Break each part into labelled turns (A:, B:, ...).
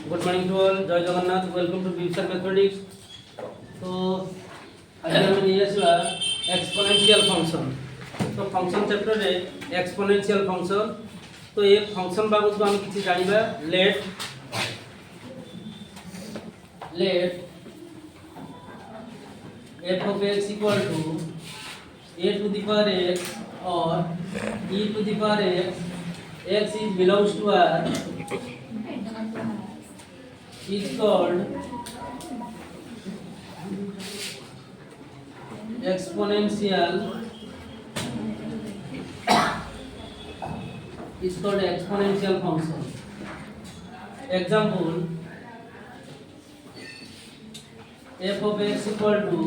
A: Good morning to all, Jai Jagannath, welcome to विवसर mathematics. तो आज हम नहीं आसवा एक्सपोनेंशियल फंक्शन। तो फंक्शन चैप्टर रे एक्सपोनेंशियल फंक्शन। तो ये फंक्शन बाबत हम किसी जानिबा। Let f of x equal to a to the power x or e to the power x, x is belongs to R, is called exponential function. Example, f of x equal to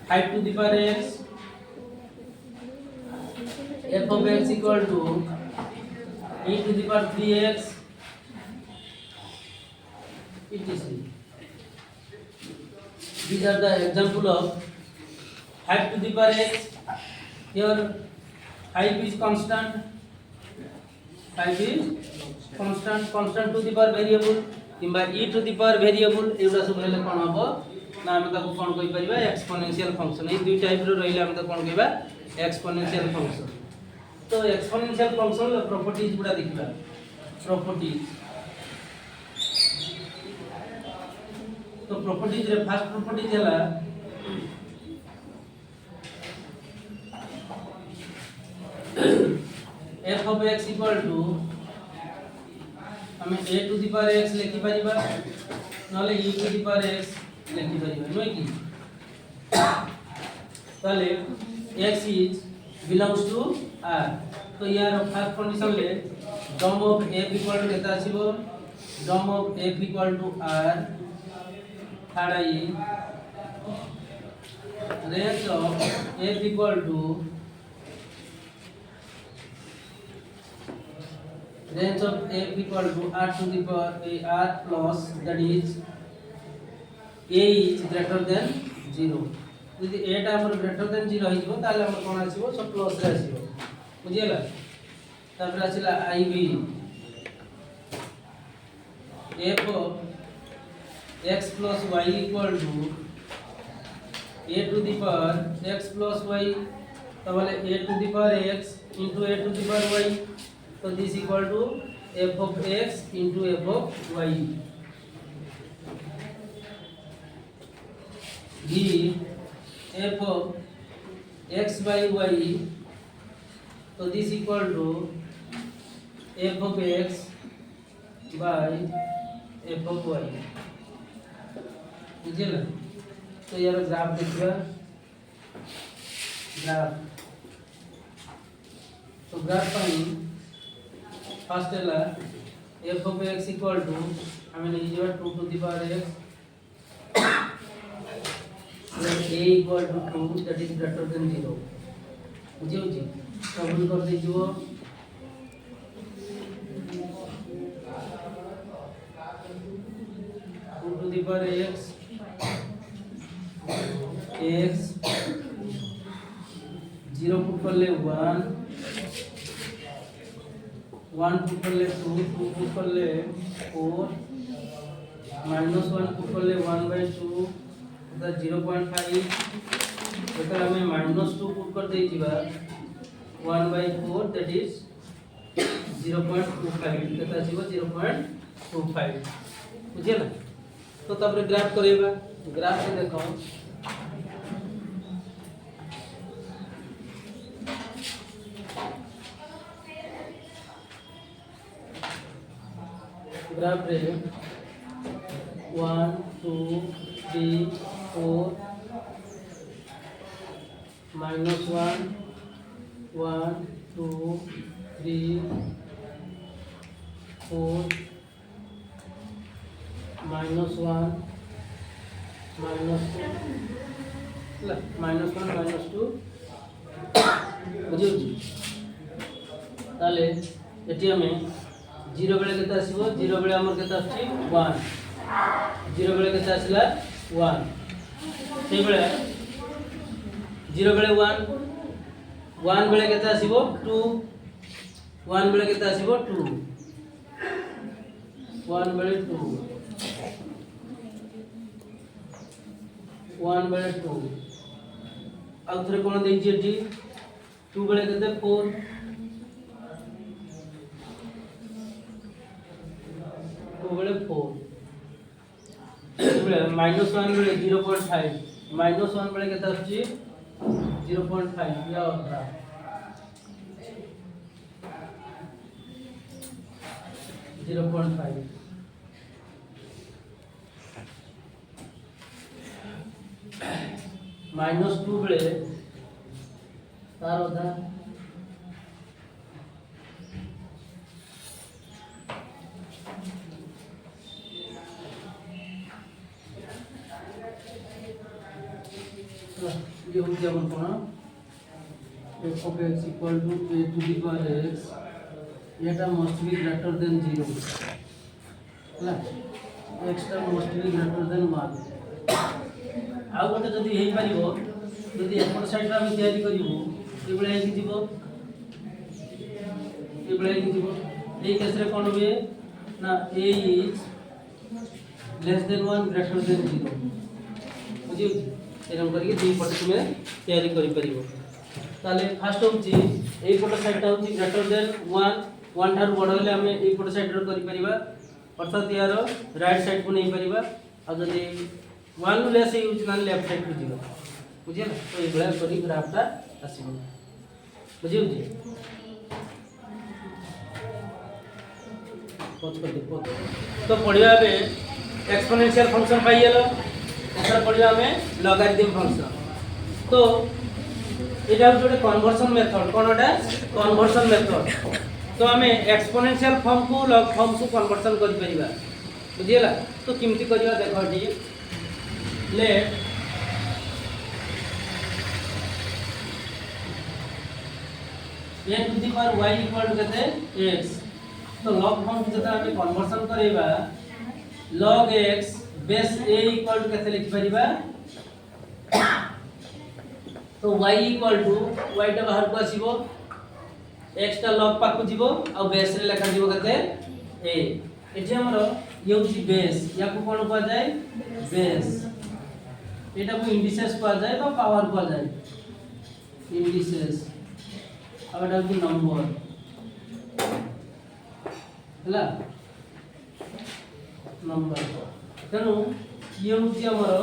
A: 5 to the power x, f of x equal to e to the power 3x, etc. These are the example of 5 to the power x. Here 5 is constant. 5 is constant to the power variable किंबा e to the power variable एवडा सब रहले कोन हबो ना हम ताको कोन कहि परिबा exponential function. ए दुई type रो रहले हम त कोन कहिबा एक्सपोनेंशियल फंक्शन। तो एक्सपोनेंशियल फंक्शन रो प्रॉपर्टीज गुडा देखिबा। प्रॉपर्टीज रे फर्स्ट प्रॉपर्टीज हला f of x equal to हमें a to the power x लिखि परिबा नले e to the power x लिखि परिबा नय कि ताले x is belongs to R। तो यार फर्स्ट कंडीशन ले sum of f equal to केता आसीबो sum of f equal to R third I range of f equal to range of f equal to r to the power r plus that is a is greater than 0। यदि a टा हमर greater than 0 हिजबो ताले हमर कोन आसीबो सब plus रे आसीबो बुझियला। तापर आसीला iv f of x plus y equal to a to the power x plus y तबले a to the power x into a to the power y। तो this equal to f of x into f of y। b f of x by y, तो this equal to f of x by f of y। बुझे ना। तो यार graph देखिए graph. तो graph पाई first है f of x equal to हमें नहीं जो 2 to the power x then a equal to 2 that is greater than 0 बुझे बुझे सॉल्व कर दीजिए। 2 to the power x x 0 put कर ले 1 पुट कर ले 2 पुट कर ले 4 -1 पुट कर ले 1/2 अर्थात 0.5 एकर हमें -2 पुट कर दे जिबा 1/4 दैट इज 0.25 केता जिबो 0.25 बुझे ना। तो तब ग्राफ करेबा। ग्राफ से देखो ग्राफ रे 1 2 3 4 -1 1 2 3 4 -1 -2 बुझियो ताले एटी हमें 0 बेले केता आसीबो 0 बेले हमर केता आछि 1 0 बेले केता आसिला 1 सेई बेले 0 बेले 1 बेले केता आसीबो 2 1 बेले केता आसीबो 2 1 बड़े 2 1 बड़े 2 आउ थरे कोन देई जेटी 2 बड़े केते 4 2 बड़े 4 बड़े -1 बड़े 0.5 -1 बड़े केते आछि 0.5 या अधा -5 -2 बड़े तार अधा ये हो गया अपन f of x equal to a to the power x এটা must be greater than 0 ହେଲା x ଟା must be greater than 1 ଆଉ ଗୋଟେ ଯଦି ହେଇପାରିବ ଯଦି ଏପଟ ସାଇड ରେ ଆମେ ତିଆରି କରିବୁ ଏ ଭଳି ହେଇକି ଯିବ ଏଇ କେସ ରେ कोन हुए ना a is less than 1 greater than 0 बुझियो एरम करके दी पट तुमे तैयारी करि परिबो ताले फर्स्ट होची एई पट साइड ता होची ग्रेटर देन 1 थार बड़ होले हमें एई पट साइड रो करि परिबा अर्थात यार राइट साइड को नहीं परिबा आ जदी 1 नु लेस यूज ना लेफ्ट साइड को जीरो बुझिया तो ए बड़ा करी ग्राफ ता आसीबो बुझियो जी पोच कर दे तो पढ़िया बे एक्सपोनेंशियल फंक्शन पाइएलो एथरा पढ़िया हमें लॉगरिथम फंक्शन तो एटा जोटे कन्वर्जन मेथड कोनटा कन्वर्जन मेथड तो हमें एक्सपोनेंशियल फॉर्म को लॉग फॉर्म को कन्वर्जन करि परिबा बुझियला तो किमती करिया देखो डी let a to the power y equal to केते x तो लॉग फॉर्म को जता हमें कन्वर्जन करेबा log x base a equal to केते लिख परिबा तो y equal to y टा बाहर को आसीबो x टा log पाकु जीवो आ बेस रे लेखा जीवो केते a एठी हमरो ये होची बेस या को कोन को जाय बेस एटा को इंडिसेस को जाय बा पावर को जाय इंडिसेस अब एटा को नंबर हला नंबर तेनु ये होची हमरो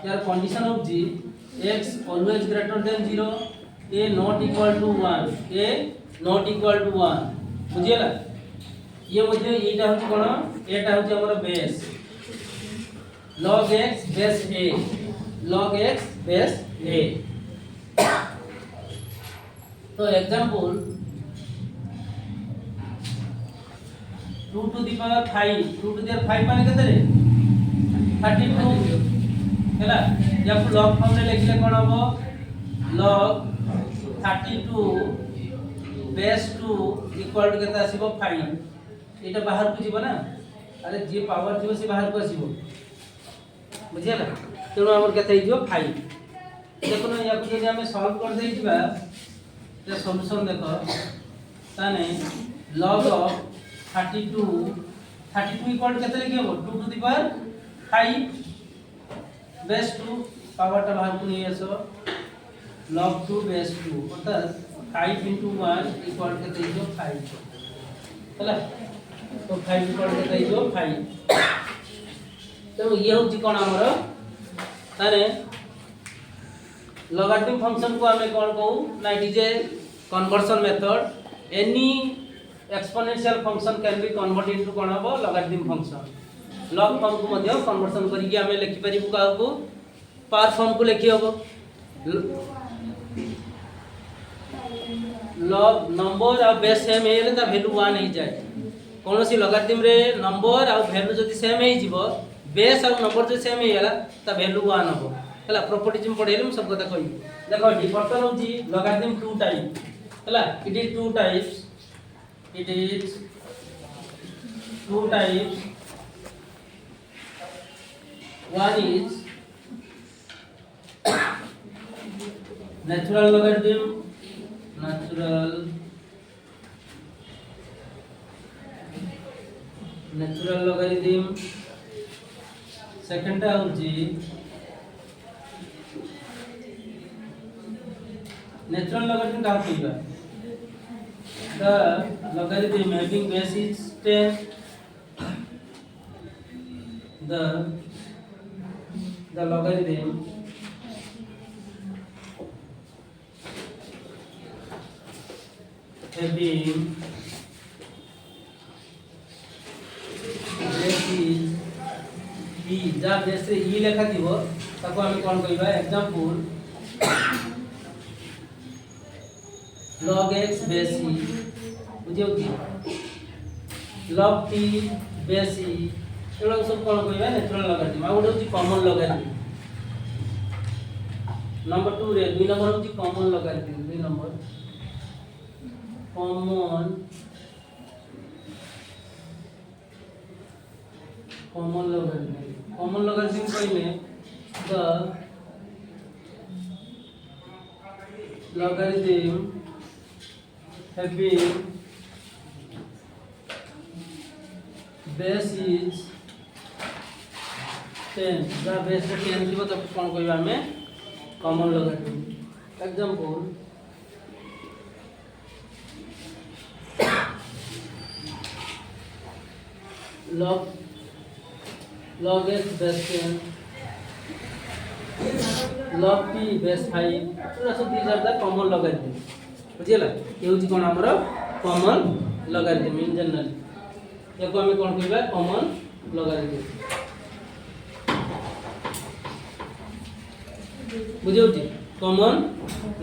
A: यार कंडीशन होची x always greater than 0 a not equal to 1 a not equal to 1 बुझियला ये मध्ये एटा होची कोन एटा होची हमर base log x base a log x base a तो example 2 to the power 5 2 to the power 5 माने केते रे 32 हैला या को log फॉर्म रे लिखले कोन हबो log 32 बेस 2 इक्वल टू केता आसीबो 5 एटा बाहर को जीवो ना अरे जे पावर जीवो से बाहर को आसीबो बुझियला तेनो हमर केता ही जीवो 5 देखो ना या को जे हमें सॉल्व कर देई जीवा ते सॉल्यूशन देखो ताने log of 32 इक्वल टू केते लिखिबो 2 to the power 5 base 2 power टा बाहर को नहीं आसो log 2 बेस 2 अर्थात 5 into 1 इक्वल केते जो 5 हैला तो 5 इक्वल केते जो 5 तो ये होची कोन हमर तारे लॉगरिथम फंक्शन को हमें कोन कहू ना it is a conversion method any exponential function can be convert into कोन हबो लॉगरिथम फंक्शन लॉग फॉर्म को मध्य कन्वर्जन करिकि हमें लिखि परिबु का को पावर फॉर्म को लिखि हबो लॉग नंबर आ बेस सेम हेले ता वैल्यू 1 हो जाय कोनोसी लॉगरिथम रे नंबर आ वैल्यू जदी सेम हे जिवो बेस आ नंबर जे सेम हेला ता वैल्यू 1 हबो हला प्रॉपर्टी में पढेले हम सब कथा कहि देखो डिफरेंट होची लॉगरिथम 2 टाइप हला it is 2 types it is 2 types one is natural logarithm natural logarithm সেকেন্ডটা হচ্ছে ন্যাচুরাল লগারিদম কাকে কইবা the logarithm having base is 10 the logarithm having base is e যা বেসে e লেখা দিব তাকে আমি কোন কইবা example log x base e বুঝিও কি log t base e এগুলো সব কোন কইবা ন্যাচুরাল লগারিদম আর ওটা হচ্ছে কমন লগারিদম नंबर 2 রে 2 নম্বর হচ্ছে কমন লগারিদম 2 নম্বর common logarithm कइले the logarithm having base is 10 the base 10 দিব তো কোন কইবা আমি common logarithm example log x base 10 log t base 5 so these are the common logarithm বুঝিলা এই হচ্ছে কোন আমরা common logarithm in general ইয়াকু আমি কোন কইবা common logarithm বুঝিওটি common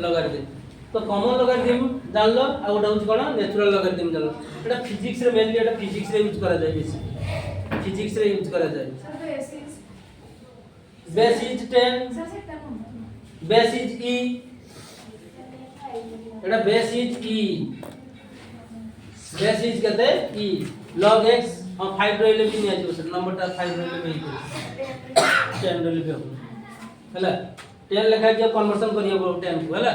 A: logarithm তো common logarithm জানলো আর ওটা হচ্ছে কোন ন্যাচুরাল logarithm জানলো এটা ফিজিক্স রে মেইনলি এটা ফিজিক্স রে ইউজ করা যায় বেশি फिजिक्स रे यूज करा जाए base is 10 base is e Etah base is e base is कहते e log x हम 5 রইলে কি নিয়ে আসবে নম্বরটা 5 রইলে বেই করে 10 রইলে বেই হলা 10 লেখা যে কনভার্সন করিব 10 को हला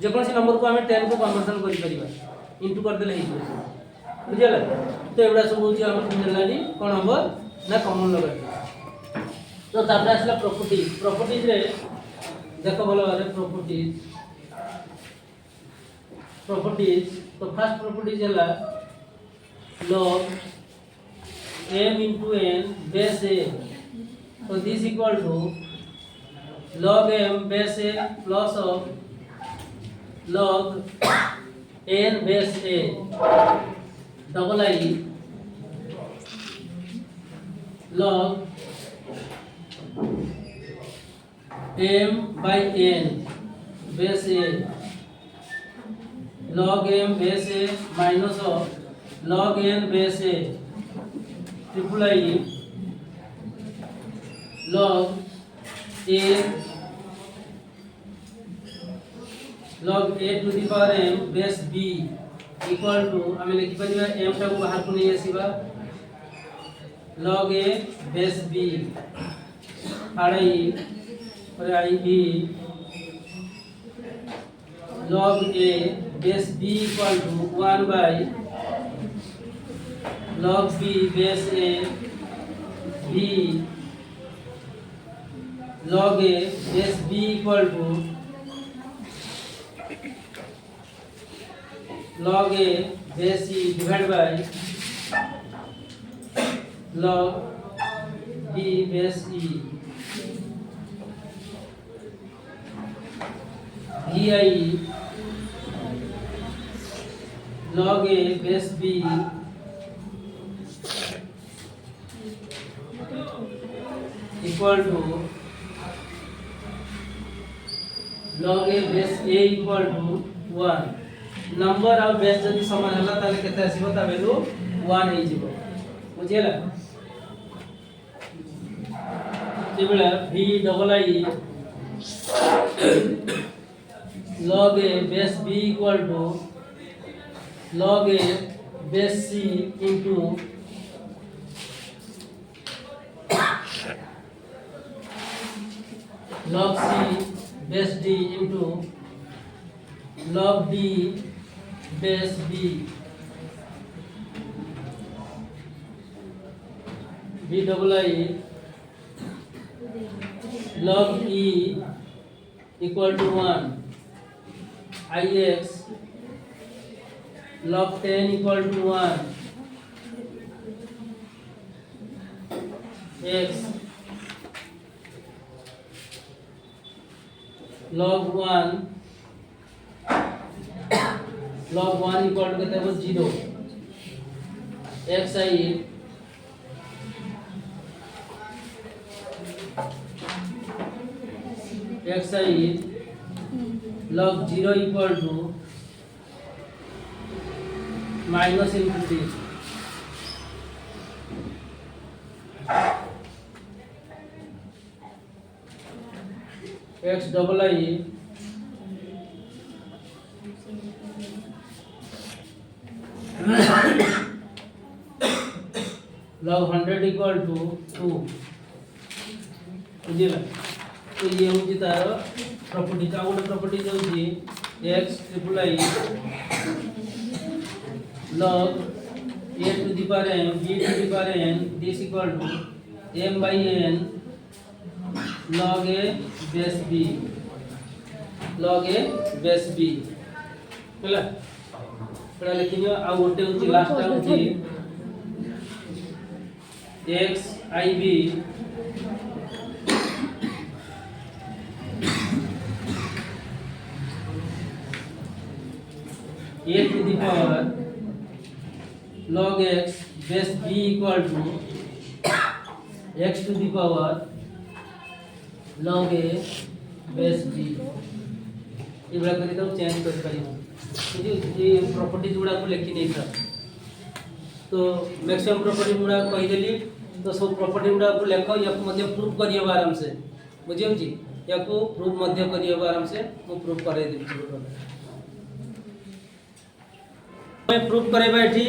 A: जे कोन सी नंबर को हमें 10 को कन्वर्जन करि परिबा इनटू कर देले ही बुझला तो एबडा सब होची हमर जनरली कोन हमर ना कॉमन लगाती तो तापर आसला प्रॉपर्टीज रे देखो भलो रे प्रॉपर्टीज तो फर्स्ट प्रॉपर्टीज हला log m into n base a so this equal to log m base a plus of log n base a double I log m by n base a log m base a minus of log n base a triple I log a log a to the power m base b equal to আমি লিখি পারিবা m টাକୁ ବାହାରକୁ ନେଇ ଆସିବା log a base b और I b log a base b equal to 1 by log b base a b log a base b equal to log a base e divided by log b base e vi log a base b equal to log a base a equal to 1 number और base जदी समान हला ताले केते आसीबो ता value 1 हे जिवो बुझियला जेबेला v double i log a base b equal to log a base c into log c base d into log d base b b double I log e equal to 1 ix log 10 equal to 1 x log 1 equal to कितना 0 xi log 0 equal to minus infinity x double I log 100 equal to 2 बुझिला तो ये होची तार property का गोटे property होची x triple I log a to the power n b to the power n this equal to m by n log a base b होला पड़ा लिखियो आ गोटे होची लास्ट टा होची x I b a to the power log x base b equal to x to the power log a base b ये बड़ा करी तो चेंज कर पारिबो ये प्रॉपर्टीज गुडा को लिखि नै था तो मैक्सिमम प्रॉपर्टी गुडा कहि देली तो सब प्रॉपर्टी गुडा को लेखो या को मध्य प्रूफ करियो आराम से बुझियो जी या को प्रूफ मध्य करियो आराम से वो प्रूफ करे देबी मैं प्रूफ करेबा एठी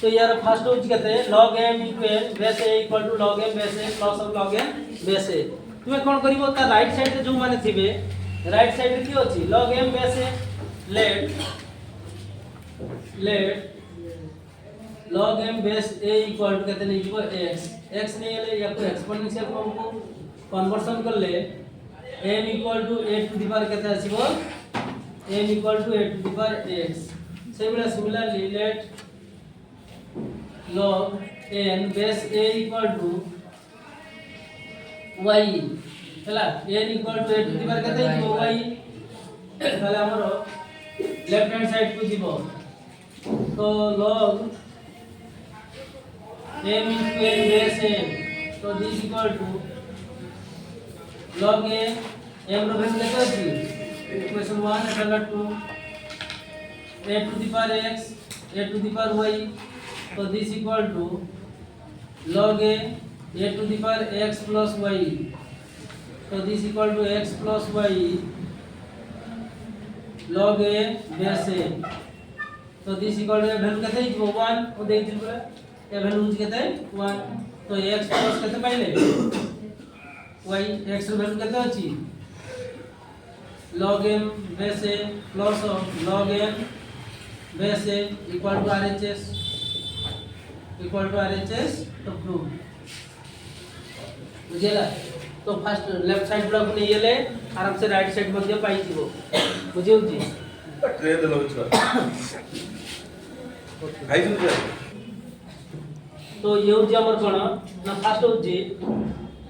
A: तो यार फर्स्ट हो केते log m * base a = log m base a plus of log m base a तुमे कोन करिवो ता राइट साइड रे जो माने थिबे राइट साइड रे की अछि log m base a let log m base a = केते नै जीवो x नै ले या को एक्सपोनेंशियल फॉर्म को कन्वर्शन कर ले m = a to the power केते आसीबो m = a to the power x similarly let log n base a equal to y हैला n equal to a to the power केते हो y ताले हमरो left hand side को जीवो तो log m into n base a तो this equal to log a m रो वैल्यू केते अछि equation 1 Etah 2 a to the power x a to the power y so this equal to log a to the power x plus y so this equal to x plus y log a base a so this equal to value केते हो 1 ओ देख दिल पूरा ए value केते 1 तो x plus केते पाइले y x रो value केते अछि log m base a plus of log m base a equal to RHS तो प्रूव बुझेला तो फर्स्ट लेफ्ट साइड ब्लॉक ने ये ले आराम से राइट साइड मध्ये पाई जीवो बुझियो जी
B: ट्रे देलो छ खाइ छु
A: तो ये जे हमर कोन ना फर्स्ट हो जी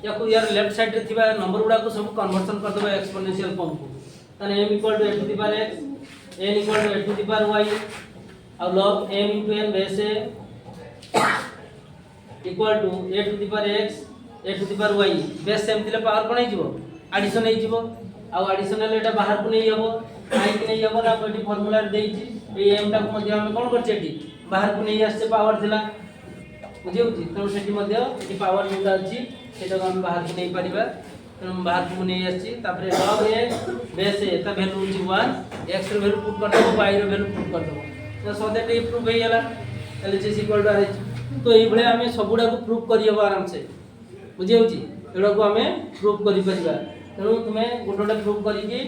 A: या को यार लेफ्ट साइड रे थिबा नंबर गुडा को सब कन्वर्जन कर देबो एक्सपोनेंशियल फॉर्म को तने m = a to the power x n = a to the power y और log m into n base a equal to a to the power x a to the power y base same दिले power कोन हिजबो addition हिजबो आ additional एटा बाहर को नै हबो आई कि नै हबो ना कोठी फार्मूला रे देइछि ए m टा को मध्ये हम कोन करछे एटी बाहर को नै आछे पावर दिला बुझियो जी तो सेठी मध्ये एटी पावर जोटा अछि सेटा को हम बाहर को नै परिबा तो बाहर को नै आछी तापरे log a बेस a ता वैल्यू अछि 1 x रो वैल्यू पुट कर देबो y रो वैल्यू पुट कर देबो तो सो दैट ई प्रूफ हेला LHS = RH तो एई भले हमें सबुडा को प्रूफ करियबो आराम से बुझियो जी एडा को हमें प्रूफ करि परिबा तेणु तुमे गोटोटा प्रूफ करिकि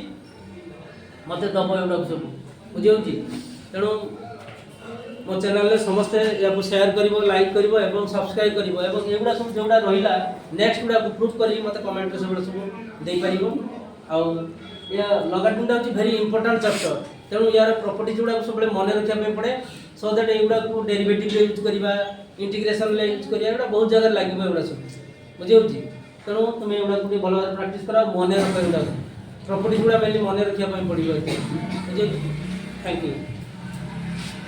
A: मते दबो एडा सब बुझियो जी तेणु मो चैनल रे समस्ते या शेयर करिवो लाइक करिवो एवं सब्सक्राइब करिवो एवं एगुडा सब जेगुडा रहिला नेक्स्ट गुडा को प्रूफ करी मते कमेंट रे सब देई परिवो आ या लगाटुंडा होची वेरी इंपोर्टेंट चैप्टर तेणु यार प्रॉपर्टीज गुडा सब मन रखिया पे पड़े सो दैट एगुडा को डेरिवेटिव यूज करिबा इंटीग्रेशन ले यूज करिया एगुडा बहुत जगह लागिबो एगुडा सब बुझे होची तेणु तुम एगुडा को भलो प्रैक्टिस करा मन रखिया एगुडा प्रॉपर्टीज गुडा मेनली मन रखिया पे पड़िबो बुझे थैंक यू।